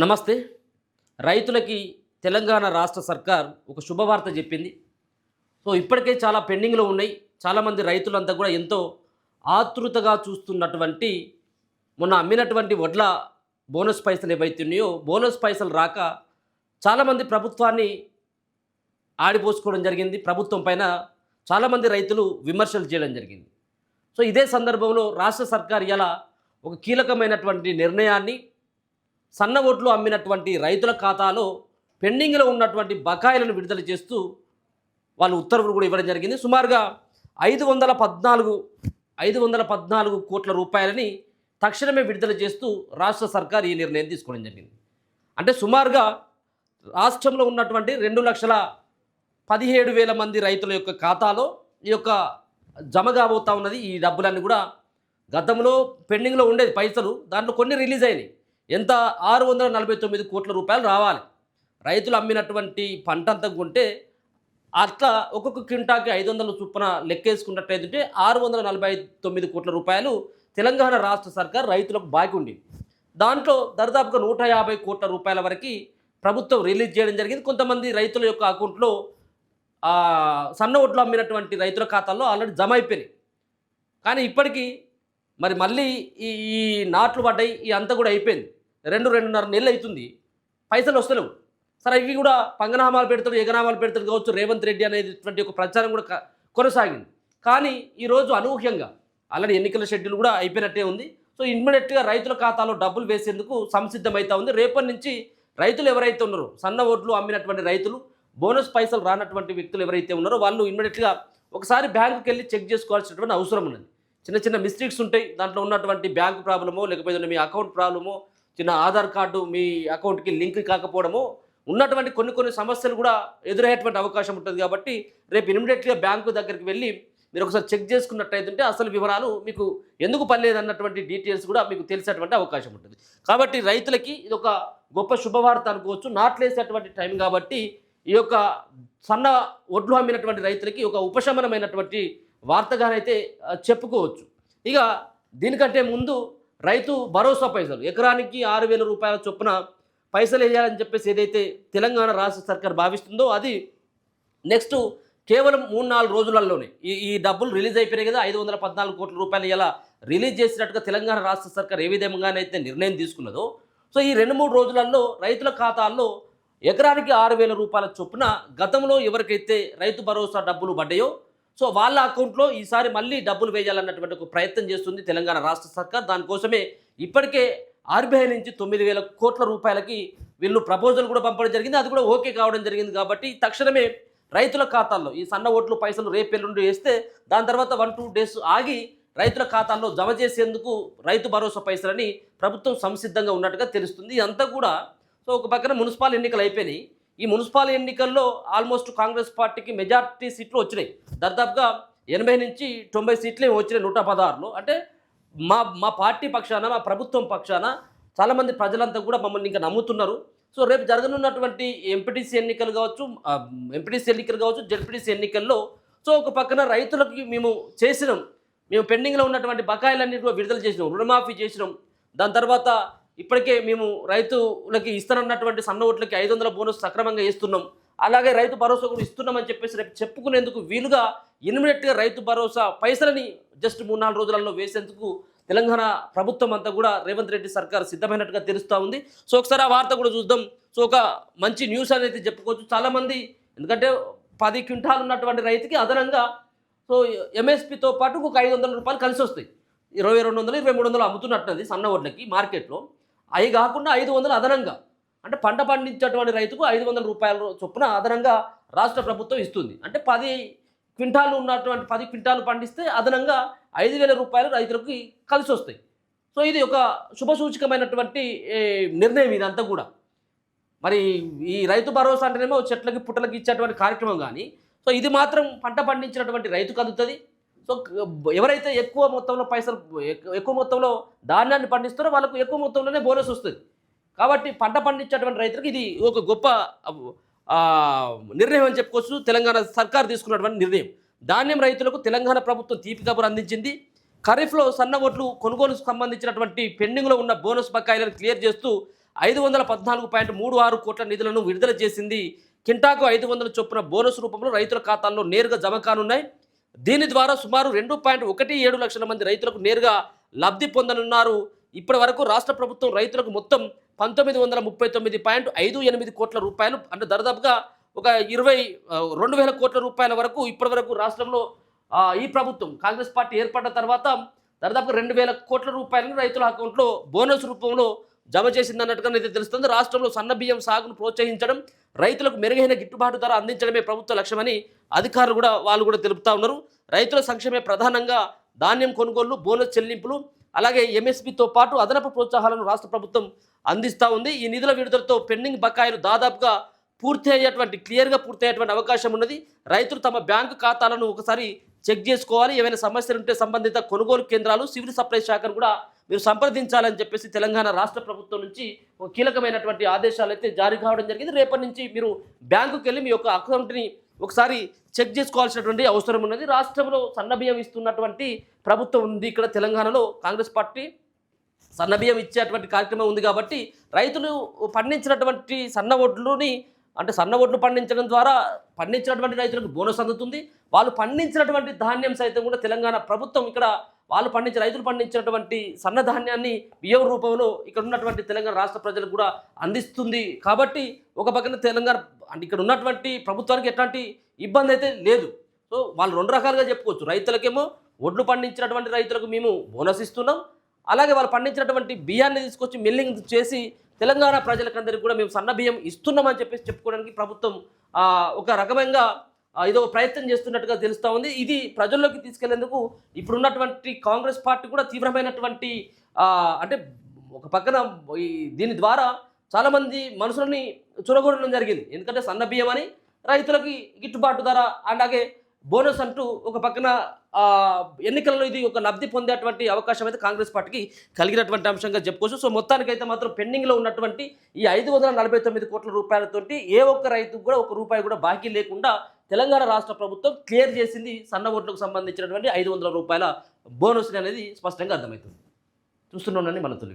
నమస్తే. రైతులకి తెలంగాణ రాష్ట్ర సర్కార్ ఒక శుభవార్త చెప్పింది. ఇప్పటికే చాలా పెండింగ్‌లో ఉన్నాయి. చాలామంది రైతులంతా కూడా ఎంతో ఆతృతగా చూస్తున్నటువంటి మొన్న అమ్మినటువంటి వడ్ల బోనస్ పైసలు ఏవైతే ఉన్నాయో, బోనస్ పైసలు రాక చాలామంది ప్రభుత్వాన్ని ఆడిపోసుకోవడం జరిగింది. ప్రభుత్వం పైన చాలామంది రైతులు విమర్శలు చేయడం జరిగింది. ఇదే సందర్భంలో రాష్ట్ర సర్కార్ ఇయాల ఒక కీలకమైనటువంటి నిర్ణయాన్ని సన్న ఓట్లు అమ్మినటువంటి రైతుల ఖాతాలో పెండింగ్లో ఉన్నటువంటి బకాయిలను విడుదల చేస్తూ వాళ్ళు ఉత్తర్వులు కూడా ఇవ్వడం జరిగింది. సుమారుగా 514 కోట్ల రూపాయలని తక్షణమే విడుదల చేస్తూ రాష్ట్ర సర్కార్ ఈ నిర్ణయం తీసుకోవడం జరిగింది. అంటే సుమారుగా రాష్ట్రంలో ఉన్నటువంటి 2,17,000 మంది రైతుల యొక్క ఖాతాలో ఈ యొక్క జమ కాబోతా ఉన్నది. ఈ డబ్బులన్నీ కూడా గతంలో పెండింగ్లో ఉండేది పైసలు, దాంట్లో కొన్ని రిలీజ్ అయినాయి. ఎంత 649 కోట్ల రూపాయలు రావాలి. రైతులు అమ్మినటువంటి పంట అంతా కొంటే అట్లా ఒక్కొక్క క్వింటాకి 500 చొప్పున లెక్కేసుకున్నట్టయితే 649 కోట్ల రూపాయలు తెలంగాణ రాష్ట్ర సర్కార్ రైతులకు బాకీ ఉంది. దాంట్లో దరిదాపుగా 150 కోట్ల రూపాయల వరకు ప్రభుత్వం రిలీజ్ చేయడం జరిగింది. కొంతమంది రైతుల యొక్క అకౌంట్లో సన్న ఓట్లు అమ్మినటువంటి రైతుల ఖాతాల్లో ఆల్రెడీ జమ అయిపోయినాయి. కానీ ఇప్పటికీ మళ్ళీ ఈ నాట్లు పడ్డాయి, ఈ అంతా కూడా అయిపోయింది. 2-2.5 నెలలు అవుతుంది, పైసలు వస్తలేవు. సరే, ఇవి కూడా పంగనామాలు పెడతాడు, ఎగనామాలు పెడతాడు కావచ్చు రేవంత్ రెడ్డి అనేటువంటి ఒక ప్రచారం కూడా కొనసాగింది. కానీ ఈరోజు అనూహ్యంగా ఆల్రెడీ ఎన్నికల షెడ్యూల్ కూడా అయిపోయినట్టే ఉంది. ఇమ్మీడియట్గా రైతుల ఖాతాలో డబ్బులు వేసేందుకు సంసిద్ధమవుతా ఉంది. రేపటి నుంచి రైతులు ఎవరైతే ఉన్నారో, సన్న ఓట్లు అమ్మినటువంటి రైతులు, బోనస్ పైసలు రానటువంటి వ్యక్తులు ఎవరైతే ఉన్నారో వాళ్ళు ఇమ్మీడియట్గా ఒకసారి బ్యాంకుకి వెళ్ళి చెక్ చేసుకోవాల్సినటువంటి అవసరం ఉన్నది. చిన్న మిస్టేక్స్ ఉంటాయి దాంట్లో, ఉన్నటువంటి బ్యాంకు ప్రాబ్లమో లేకపోతే మీ అకౌంట్ ప్రాబ్లమో, చిన్న ఆధార్ కార్డు మీ అకౌంట్కి లింక్ కాకపోవడమో, ఉన్నటువంటి కొన్ని సమస్యలు కూడా ఎదురయ్యేటువంటి అవకాశం ఉంటుంది. కాబట్టి రేపు ఇమ్మీడియట్గా బ్యాంకు దగ్గరికి వెళ్ళి మీరు ఒకసారి చెక్ చేసుకున్నట్టయితే అసలు వివరాలు మీకు ఎందుకు పనిలేదన్నటువంటి డీటెయిల్స్ కూడా మీకు తెలిసేటువంటి అవకాశం ఉంటుంది. కాబట్టి రైతులకి ఇది ఒక గొప్ప శుభవార్త అనుకోవచ్చు. నాట్లేసేటువంటి టైం కాబట్టి ఈ యొక్క సన్న ఒడ్లు అమ్మినటువంటి రైతులకి ఒక ఉపశమనమైనటువంటి వార్తగానైతే చెప్పుకోవచ్చు. ఇక దీనికంటే ముందు రైతు భరోసా పైసలు ఎకరానికి 6,000 రూపాయల చొప్పున పైసలు వేయాలని చెప్పేసి ఏదైతే తెలంగాణ రాష్ట్ర సర్కార్ భావిస్తుందో అది నెక్స్ట్ కేవలం 3-4 రోజులలోనే ఈ డబ్బులు రిలీజ్ అయిపోయినాయి కదా. 514 కోట్ల రూపాయలు ఇలా రిలీజ్ చేసినట్టుగా తెలంగాణ రాష్ట్ర సర్కార్ ఏ విధంగానైతే నిర్ణయం తీసుకున్నదో, ఈ 2-3 రోజులలో రైతుల ఖాతాల్లో ఎకరానికి 6,000 రూపాయల చొప్పున గతంలో ఎవరికైతే రైతు భరోసా డబ్బులు పడ్డాయో వాళ్ళ అకౌంట్లో ఈసారి మళ్ళీ డబ్బులు వేయాలన్నటువంటి ఒక ప్రయత్నం చేస్తుంది తెలంగాణ రాష్ట్ర సర్కార్. దానికోసమే ఇప్పటికే ఆర్బీఐ నుంచి 9,000 కోట్ల రూపాయలకి వీళ్ళు ప్రపోజల్ కూడా పంపడం జరిగింది. అది కూడా ఓకే కావడం జరిగింది. కాబట్టి తక్షణమే రైతుల ఖాతాల్లో ఈ సన్న ఓట్లు పైసలు రేపెల్లుండి వేస్తే దాని తర్వాత 1-2 డేస్ ఆగి రైతుల ఖాతాల్లో జమ చేసేందుకు రైతు భరోసా పైసలని ప్రభుత్వం సంసిద్ధంగా ఉన్నట్టుగా తెలుస్తుంది. ఇదంతా కూడా ఒక పక్కన మున్సిపల్ ఎన్నికలు అయిపోయినాయి. ఈ మున్సిపల్ ఎన్నికల్లో ఆల్మోస్ట్ కాంగ్రెస్ పార్టీకి మెజార్టీ సీట్లు వచ్చినాయి. దాదాపుగా 80 నుంచి 90 సీట్లే వచ్చినాయి 116లో. అంటే మా పార్టీ పక్షాన, మా ప్రభుత్వం పక్షాన చాలామంది ప్రజలంతా కూడా మమ్మల్ని ఇంకా నమ్ముతున్నారు. రేపు జరగనున్నటువంటి ఎంపీటీసీ ఎన్నికలు కావచ్చు, జెడ్పీటీసీ ఎన్నికల్లో ఒక పక్కన రైతులకి మేము పెండింగ్లో ఉన్నటువంటి బకాయిలన్నీ కూడా విడుదల చేసినాం, రుణమాఫీ చేసినాం. దాని తర్వాత ఇప్పటికే మేము రైతులకి ఇస్తానన్నటువంటి సన్న ఓట్లకి 500 బోనస్ సక్రమంగా ఇస్తున్నాం, అలాగే రైతు భరోసా కూడా ఇస్తున్నామని చెప్పేసి రేపు చెప్పుకునేందుకు వీలుగా ఇమ్మీడియట్గా రైతు భరోసా పైసలని జస్ట్ 3-4 రోజులలో వేసేందుకు తెలంగాణ ప్రభుత్వం అంతా కూడా రేవంత్ రెడ్డి సర్కార్ సిద్ధమైనట్టుగా తెలుస్తూ ఉంది. ఒకసారి ఆ వార్త కూడా చూద్దాం. ఒక మంచి న్యూస్ అనేది చెప్పుకోవచ్చు. చాలామంది ఎందుకంటే 10 క్వింటాలు ఉన్నటువంటి రైతుకి అదనంగా ఎంఎస్పీతో పాటు ఒక 500 రూపాయలు కలిసి వస్తాయి. 2,200, 2,300 అమ్ముతున్నట్టున్నది సన్న వడ్లకి మార్కెట్లో. అవి కాకుండా 500 అదనంగా, అంటే పంట పండించేటువంటి రైతుకు 500 రూపాయల చొప్పున అదనంగా రాష్ట్ర ప్రభుత్వం ఇస్తుంది. అంటే 10 క్వింటాలు పండిస్తే అదనంగా 5,000 రూపాయలు రైతులకి కలిసి వస్తాయి. ఇది ఒక శుభసూచకమైనటువంటి నిర్ణయం ఇదంతా కూడా. ఈ రైతు భరోసా అంటేనేమో చెట్లకి పుట్టలకి ఇచ్చేటువంటి కార్యక్రమం, కానీ ఇది మాత్రం పంట పండించినటువంటి రైతుకు అందుతుంది. ఎవరైతే ఎక్కువ మొత్తంలో ధాన్యాన్ని పండిస్తారో వాళ్ళకు ఎక్కువ మొత్తంలోనే బోనస్ వస్తుంది. కాబట్టి పంట పండించేటువంటి రైతులకు ఇది ఒక గొప్ప నిర్ణయం అని చెప్పుకోవచ్చు. తెలంగాణ సర్కార్ తీసుకున్నటువంటి నిర్ణయం. ధాన్యం రైతులకు తెలంగాణ ప్రభుత్వం తీపి కబురు అందించింది. ఖరీఫ్లో సన్న ఓట్లు కొనుగోలుకు సంబంధించినటువంటి పెండింగ్లో ఉన్న బోనస్ బకాయిలను క్లియర్ చేస్తూ 514.36 కోట్ల నిధులను విడుదల చేసింది. కింటాకు 500 చొప్పున బోనస్ రూపంలో రైతుల ఖాతాల్లో నేరుగా జమ కానున్నాయి. దీని ద్వారా సుమారు 2.17 లక్షల మంది రైతులకు నేరుగా లబ్ధి పొందనున్నారు. ఇప్పటి వరకు రాష్ట్ర ప్రభుత్వం రైతులకు మొత్తం 1939.58 కోట్ల రూపాయలు అంటే దాదాపుగా ఒక 2,000 కోట్ల రూపాయల వరకు ఇప్పటి వరకు రాష్ట్రంలో ఈ ప్రభుత్వం కాంగ్రెస్ పార్టీ ఏర్పడ్డ తర్వాత దాదాపుగా 2,000 కోట్ల రూపాయలను రైతుల అకౌంట్లో బోనస్ రూపంలో జమ చేసిందన్నట్టుగా అయితే తెలుస్తుంది. రాష్ట్రంలో సన్న బియ్యం సాగును ప్రోత్సహించడం, రైతులకు మెరుగైన గిట్టుబాటు ధర అందించడమే ప్రభుత్వ లక్ష్యమని అధికారులు వాళ్ళు కూడా తెలుపుతా ఉన్నారు. రైతుల సంక్షేమే ప్రధానంగా ధాన్యం కొనుగోళ్లు, బోనస్ చెల్లింపులు, అలాగే ఎంఎస్పీతో పాటు అదనపు ప్రోత్సాహాలను రాష్ట్ర ప్రభుత్వం అందిస్తూ ఉంది. ఈ నిధుల విడుదలతో పెండింగ్ బకాయిలు దాదాపుగా క్లియర్గా పూర్తి అయ్యేటువంటి అవకాశం ఉన్నది. రైతులు తమ బ్యాంకు ఖాతాలను ఒకసారి చెక్ చేసుకోవాలి. ఏమైనా సమస్యలు ఉంటే సంబంధిత కొనుగోలు కేంద్రాలు, సివిల్ సప్లై శాఖను కూడా మీరు సంప్రదించాలని చెప్పేసి తెలంగాణ రాష్ట్ర ప్రభుత్వం నుంచి ఒక కీలకమైనటువంటి ఆదేశాలు అయితే జారీ కావడం జరిగింది. రేపటి నుంచి మీరు బ్యాంకుకి వెళ్ళి మీ యొక్క అకౌంట్ని ఒకసారి చెక్ చేసుకోవాల్సినటువంటి అవసరం ఉన్నది. రాష్ట్రంలో సన్నబియ్యం ఇస్తున్నటువంటి ప్రభుత్వం ఉంది. ఇక్కడ తెలంగాణలో కాంగ్రెస్ పార్టీ సన్నబియ్యం ఇచ్చేటువంటి కార్యక్రమం ఉంది కాబట్టి రైతులు పండించినటువంటి సన్న ఒడ్లు పండించడం ద్వారా పండించినటువంటి రైతులకు బోనస్ అందుతుంది. వాళ్ళు పండించినటువంటి ధాన్యం సైతం కూడా తెలంగాణ ప్రభుత్వం ఇక్కడ రైతులు పండించినటువంటి సన్న ధాన్యాన్ని బియ్యం రూపంలో ఇక్కడ ఉన్నటువంటి తెలంగాణ రాష్ట్ర ప్రజలకు కూడా అందిస్తుంది. కాబట్టి ఒక పక్కన తెలంగాణ అంటే ఇక్కడ ఉన్నటువంటి ప్రభుత్వానికి ఎట్లాంటి ఇబ్బంది అయితే లేదు. సో వాళ్ళు రెండు రకాలుగా చెప్పుకోవచ్చు. రైతులకేమో ఒడ్లు పండించినటువంటి రైతులకు మేము బోనస్ ఇస్తున్నాం, అలాగే వాళ్ళు పండించినటువంటి బియ్యాన్ని తీసుకొచ్చి మిల్లింగ్ చేసి తెలంగాణ ప్రజలకందరికీ కూడా మేము సన్న బియ్యం ఇస్తున్నామని చెప్పేసి చెప్పుకోవడానికి ప్రభుత్వం ఒక రకమైన ఏదో ప్రయత్నం చేస్తున్నట్టుగా తెలుస్తూ ఉంది. ఇది ప్రజల్లోకి తీసుకెళ్లేందుకు ఇప్పుడున్నటువంటి కాంగ్రెస్ పార్టీ కూడా తీవ్రమైనటువంటి అంటే ఒక పక్కన దీని ద్వారా చాలామంది మనుషులని చురగొనడం జరిగింది. ఎందుకంటే సన్న బియ్యం అని రైతులకి గిట్టుబాటు ధర అలాగే బోనస్ అంటూ ఒక పక్కన ఎన్నికల్లో ఇది ఒక లబ్ధి పొందేటువంటి అవకాశం అయితే కాంగ్రెస్ పార్టీకి కలిగినటువంటి అంశంగా చెప్పుకోవచ్చు. సో మొత్తానికైతే మాత్రం పెండింగ్లో ఉన్నటువంటి ఈ 549 కోట్ల రూపాయలతోటి ఏ ఒక్క రైతుకు కూడా ఒక రూపాయి కూడా బాకీ లేకుండా తెలంగాణ రాష్ట్ర ప్రభుత్వం క్లియర్ చేసింది. సన్న ఓట్లకు సంబంధించినటువంటి 500 రూపాయల బోనస్ అనేది స్పష్టంగా అర్థమవుతుంది. చూస్తున్నానండి మన తొలి